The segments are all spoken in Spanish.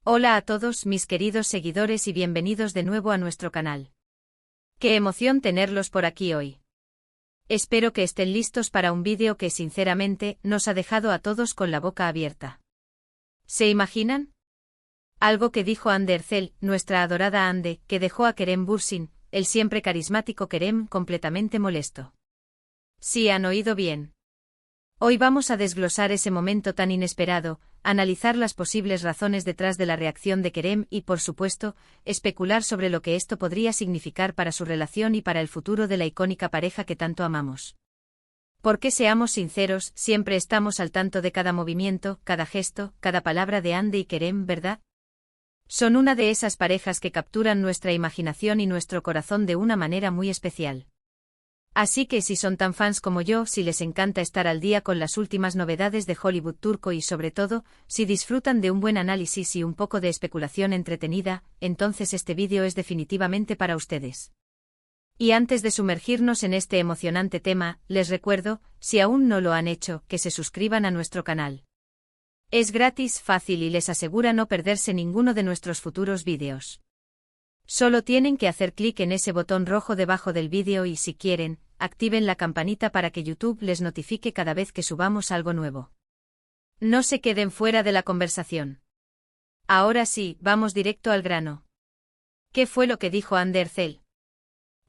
Hola a todos mis queridos seguidores y bienvenidos de nuevo a nuestro canal. Qué emoción tenerlos por aquí hoy. Espero que estén listos para un vídeo que sinceramente nos ha dejado a todos con la boca abierta. ¿Se imaginan? Algo que dijo Hande Erçel, nuestra adorada Hande, que dejó a Kerem Bürsin, el siempre carismático Kerem, completamente molesto. Sí, han oído bien. Hoy vamos a desglosar ese momento tan inesperado, analizar las posibles razones detrás de la reacción de Kerem y, por supuesto, especular sobre lo que esto podría significar para su relación y para el futuro de la icónica pareja que tanto amamos. Porque seamos sinceros, siempre estamos al tanto de cada movimiento, cada gesto, cada palabra de Hande y Kerem, ¿verdad? Son una de esas parejas que capturan nuestra imaginación y nuestro corazón de una manera muy especial. Así que si son tan fans como yo, si les encanta estar al día con las últimas novedades de Hollywood turco y sobre todo, si disfrutan de un buen análisis y un poco de especulación entretenida, entonces este vídeo es definitivamente para ustedes. Y antes de sumergirnos en este emocionante tema, les recuerdo, si aún no lo han hecho, que se suscriban a nuestro canal. Es gratis, fácil y les asegura no perderse ninguno de nuestros futuros vídeos. Solo tienen que hacer clic en ese botón rojo debajo del vídeo y si quieren, activen la campanita para que YouTube les notifique cada vez que subamos algo nuevo. No se queden fuera de la conversación. Ahora sí, vamos directo al grano. ¿Qué fue lo que dijo Hande Erçel?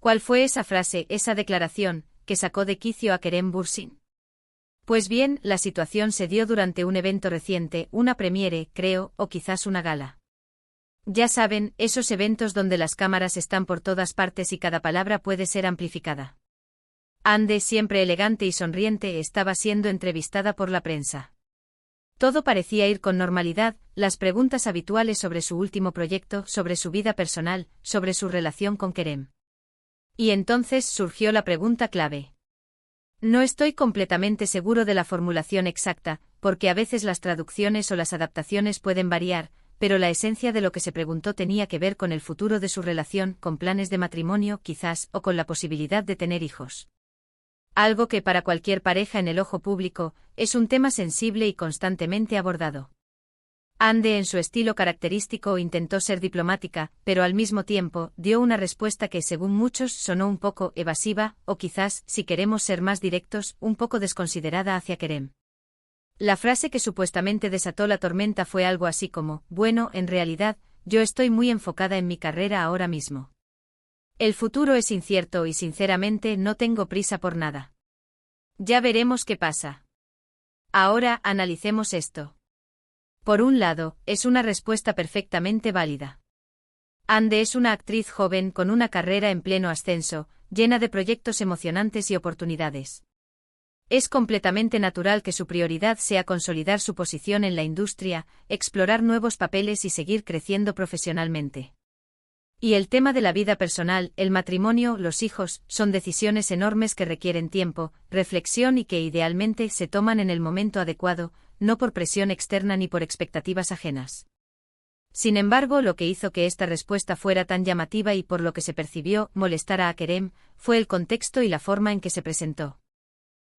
¿Cuál fue esa frase, esa declaración, que sacó de quicio a Kerem Bürsin? Pues bien, la situación se dio durante un evento reciente, una premiere, creo, o quizás una gala. Ya saben, esos eventos donde las cámaras están por todas partes y cada palabra puede ser amplificada. Hande, siempre elegante y sonriente, estaba siendo entrevistada por la prensa. Todo parecía ir con normalidad, las preguntas habituales sobre su último proyecto, sobre su vida personal, sobre su relación con Kerem. Y entonces surgió la pregunta clave. No estoy completamente seguro de la formulación exacta, porque a veces las traducciones o las adaptaciones pueden variar, pero la esencia de lo que se preguntó tenía que ver con el futuro de su relación, con planes de matrimonio, quizás, o con la posibilidad de tener hijos. Algo que para cualquier pareja en el ojo público, es un tema sensible y constantemente abordado. Hande, en su estilo característico, intentó ser diplomática, pero al mismo tiempo, dio una respuesta que según muchos sonó un poco evasiva, o quizás, si queremos ser más directos, un poco desconsiderada hacia Kerem. La frase que supuestamente desató la tormenta fue algo así como, bueno, en realidad, yo estoy muy enfocada en mi carrera ahora mismo. El futuro es incierto y sinceramente no tengo prisa por nada. Ya veremos qué pasa. Ahora, analicemos esto. Por un lado, es una respuesta perfectamente válida. Hande es una actriz joven con una carrera en pleno ascenso, llena de proyectos emocionantes y oportunidades. Es completamente natural que su prioridad sea consolidar su posición en la industria, explorar nuevos papeles y seguir creciendo profesionalmente. Y el tema de la vida personal, el matrimonio, los hijos, son decisiones enormes que requieren tiempo, reflexión y que idealmente se toman en el momento adecuado, no por presión externa ni por expectativas ajenas. Sin embargo, lo que hizo que esta respuesta fuera tan llamativa y por lo que se percibió molestara a Kerem, fue el contexto y la forma en que se presentó.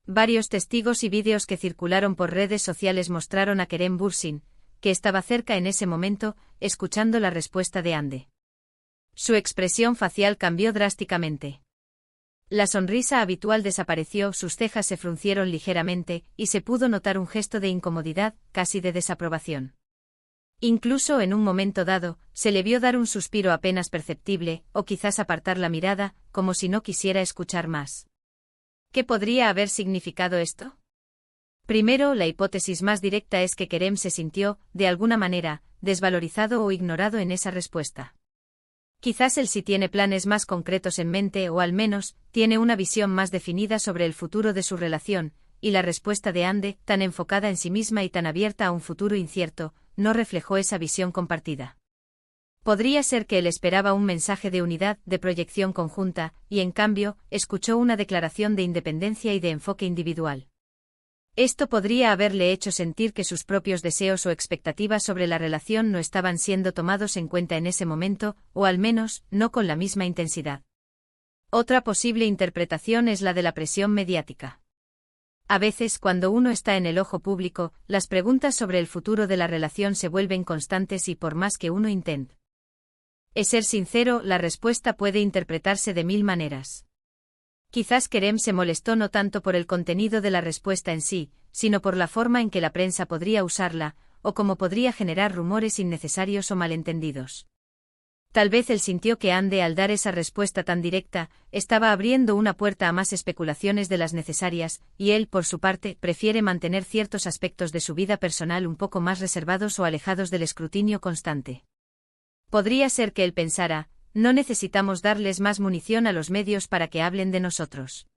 Varios testigos y vídeos que circularon por redes sociales mostraron a Kerem Bürsin, que estaba cerca en ese momento, escuchando la respuesta de Hande. Su expresión facial cambió drásticamente. La sonrisa habitual desapareció, sus cejas se fruncieron ligeramente, y se pudo notar un gesto de incomodidad, casi de desaprobación. Incluso en un momento dado, se le vio dar un suspiro apenas perceptible, o quizás apartar la mirada, como si no quisiera escuchar más. ¿Qué podría haber significado esto? Primero, la hipótesis más directa es que Kerem se sintió, de alguna manera, desvalorizado o ignorado en esa respuesta. Quizás él sí tiene planes más concretos en mente o al menos, tiene una visión más definida sobre el futuro de su relación, y la respuesta de Hande, tan enfocada en sí misma y tan abierta a un futuro incierto, no reflejó esa visión compartida. Podría ser que él esperaba un mensaje de unidad, de proyección conjunta, y en cambio, escuchó una declaración de independencia y de enfoque individual. Esto podría haberle hecho sentir que sus propios deseos o expectativas sobre la relación no estaban siendo tomados en cuenta en ese momento, o al menos, no con la misma intensidad. Otra posible interpretación es la de la presión mediática. A veces, cuando uno está en el ojo público, las preguntas sobre el futuro de la relación se vuelven constantes y por más que uno intente ser sincero, la respuesta puede interpretarse de mil maneras. Quizás Kerem se molestó no tanto por el contenido de la respuesta en sí, sino por la forma en que la prensa podría usarla, o cómo podría generar rumores innecesarios o malentendidos. Tal vez él sintió que Ande, al dar esa respuesta tan directa, estaba abriendo una puerta a más especulaciones de las necesarias, y él, por su parte, prefiere mantener ciertos aspectos de su vida personal un poco más reservados o alejados del escrutinio constante. Podría ser que él pensara, no necesitamos darles más munición a los medios para que hablen de nosotros.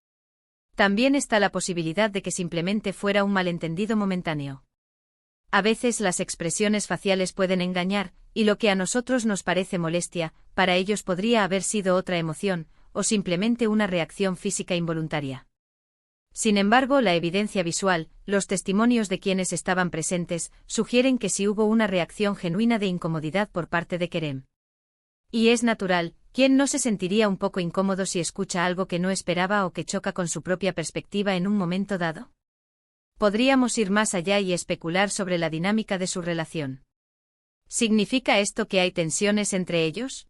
También está la posibilidad de que simplemente fuera un malentendido momentáneo. A veces las expresiones faciales pueden engañar, y lo que a nosotros nos parece molestia, para ellos podría haber sido otra emoción, o simplemente una reacción física involuntaria. Sin embargo, la evidencia visual, los testimonios de quienes estaban presentes, sugieren que sí hubo una reacción genuina de incomodidad por parte de Kerem. Y es natural, ¿quién no se sentiría un poco incómodo si escucha algo que no esperaba o que choca con su propia perspectiva en un momento dado? Podríamos ir más allá y especular sobre la dinámica de su relación. ¿Significa esto que hay tensiones entre ellos?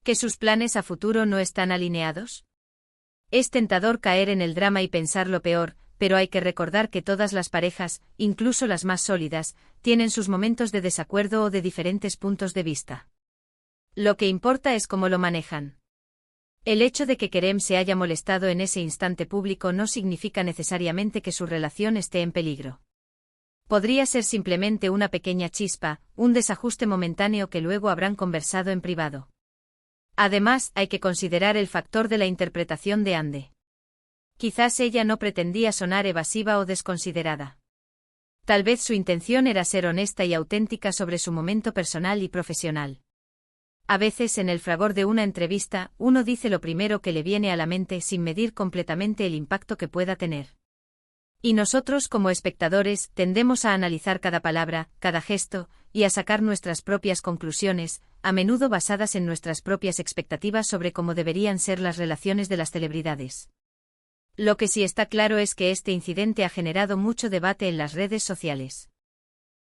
¿Que sus planes a futuro no están alineados? Es tentador caer en el drama y pensar lo peor, pero hay que recordar que todas las parejas, incluso las más sólidas, tienen sus momentos de desacuerdo o de diferentes puntos de vista. Lo que importa es cómo lo manejan. El hecho de que Kerem se haya molestado en ese instante público no significa necesariamente que su relación esté en peligro. Podría ser simplemente una pequeña chispa, un desajuste momentáneo que luego habrán conversado en privado. Además, hay que considerar el factor de la interpretación de Ande. Quizás ella no pretendía sonar evasiva o desconsiderada. Tal vez su intención era ser honesta y auténtica sobre su momento personal y profesional. A veces en el fragor de una entrevista, uno dice lo primero que le viene a la mente sin medir completamente el impacto que pueda tener. Y nosotros como espectadores tendemos a analizar cada palabra, cada gesto, y a sacar nuestras propias conclusiones, a menudo basadas en nuestras propias expectativas sobre cómo deberían ser las relaciones de las celebridades. Lo que sí está claro es que este incidente ha generado mucho debate en las redes sociales.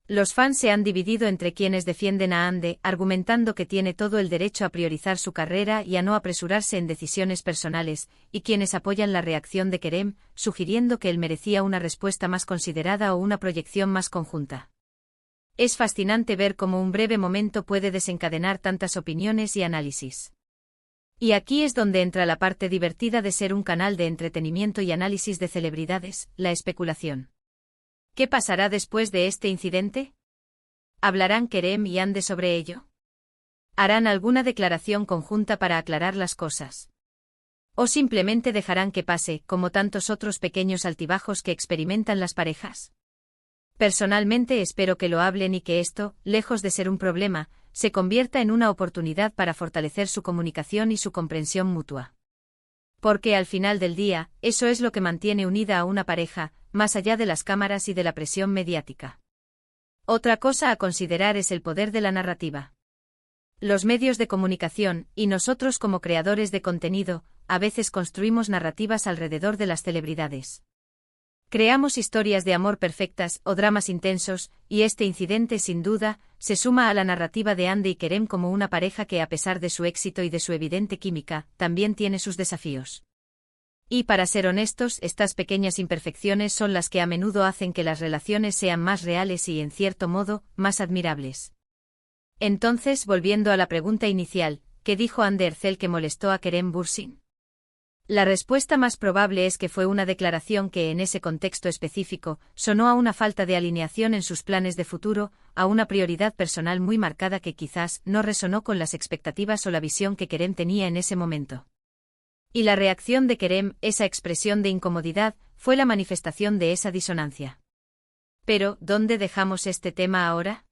Los fans se han dividido entre quienes defienden a Ande, argumentando que tiene todo el derecho a priorizar su carrera y a no apresurarse en decisiones personales, y quienes apoyan la reacción de Kerem, sugiriendo que él merecía una respuesta más considerada o una proyección más conjunta. Es fascinante ver cómo un breve momento puede desencadenar tantas opiniones y análisis. Y aquí es donde entra la parte divertida de ser un canal de entretenimiento y análisis de celebridades, la especulación. ¿Qué pasará después de este incidente? ¿Hablarán Kerem y Ande sobre ello? ¿Harán alguna declaración conjunta para aclarar las cosas? ¿O simplemente dejarán que pase, como tantos otros pequeños altibajos que experimentan las parejas? Personalmente espero que lo hablen y que esto, lejos de ser un problema, se convierta en una oportunidad para fortalecer su comunicación y su comprensión mutua. Porque al final del día, eso es lo que mantiene unida a una pareja, más allá de las cámaras y de la presión mediática. Otra cosa a considerar es el poder de la narrativa. Los medios de comunicación, y nosotros como creadores de contenido, a veces construimos narrativas alrededor de las celebridades. Creamos historias de amor perfectas o dramas intensos, y este incidente sin duda, se suma a la narrativa de Ande y Kerem como una pareja que a pesar de su éxito y de su evidente química, también tiene sus desafíos. Y para ser honestos, estas pequeñas imperfecciones son las que a menudo hacen que las relaciones sean más reales y, en cierto modo, más admirables. Entonces, volviendo a la pregunta inicial, ¿qué dijo Ande Erçel que molestó a Kerem Bürsin? La respuesta más probable es que fue una declaración que en ese contexto específico, sonó a una falta de alineación en sus planes de futuro, a una prioridad personal muy marcada que quizás no resonó con las expectativas o la visión que Kerem tenía en ese momento. Y la reacción de Kerem, esa expresión de incomodidad, fue la manifestación de esa disonancia. Pero, ¿dónde dejamos este tema ahora?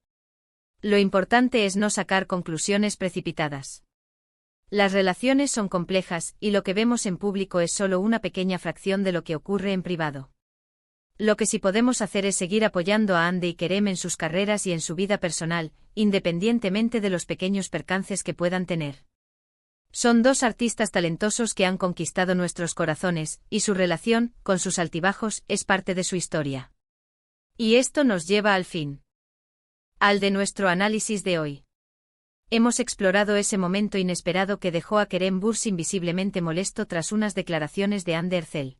Lo importante es no sacar conclusiones precipitadas. Las relaciones son complejas, y lo que vemos en público es solo una pequeña fracción de lo que ocurre en privado. Lo que sí podemos hacer es seguir apoyando a Ande y Kerem en sus carreras y en su vida personal, independientemente de los pequeños percances que puedan tener. Son dos artistas talentosos que han conquistado nuestros corazones, y su relación, con sus altibajos, es parte de su historia. Y esto nos lleva al fin. Al de nuestro análisis de hoy. Hemos explorado ese momento inesperado que dejó a Kerem Bürsin visiblemente molesto tras unas declaraciones de Hande Erçel.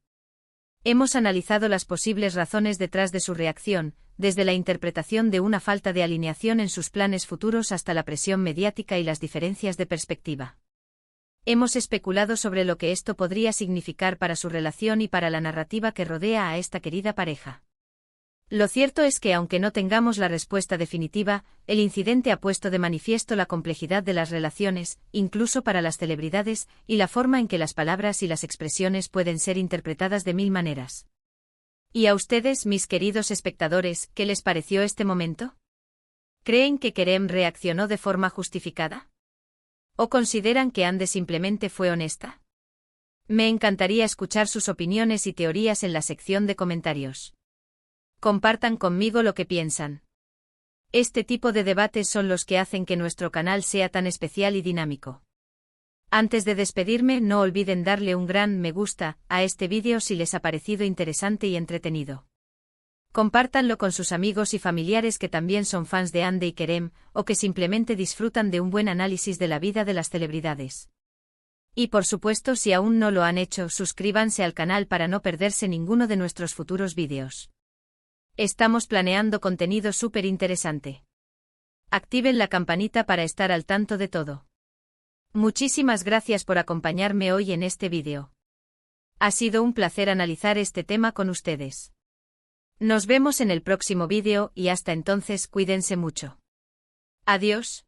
Hemos analizado las posibles razones detrás de su reacción, desde la interpretación de una falta de alineación en sus planes futuros hasta la presión mediática y las diferencias de perspectiva. Hemos especulado sobre lo que esto podría significar para su relación y para la narrativa que rodea a esta querida pareja. Lo cierto es que aunque no tengamos la respuesta definitiva, el incidente ha puesto de manifiesto la complejidad de las relaciones, incluso para las celebridades, y la forma en que las palabras y las expresiones pueden ser interpretadas de mil maneras. ¿Y a ustedes, mis queridos espectadores, qué les pareció este momento? ¿Creen que Kerem reaccionó de forma justificada? ¿O consideran que Hande simplemente fue honesta? Me encantaría escuchar sus opiniones y teorías en la sección de comentarios. Compartan conmigo lo que piensan. Este tipo de debates son los que hacen que nuestro canal sea tan especial y dinámico. Antes de despedirme, no olviden darle un gran me gusta a este vídeo si les ha parecido interesante y entretenido. Compártanlo con sus amigos y familiares que también son fans de Hande y Kerem, o que simplemente disfrutan de un buen análisis de la vida de las celebridades. Y por supuesto, si aún no lo han hecho, suscríbanse al canal para no perderse ninguno de nuestros futuros vídeos. Estamos planeando contenido súper interesante. Activen la campanita para estar al tanto de todo. Muchísimas gracias por acompañarme hoy en este vídeo. Ha sido un placer analizar este tema con ustedes. Nos vemos en el próximo vídeo y hasta entonces cuídense mucho. Adiós.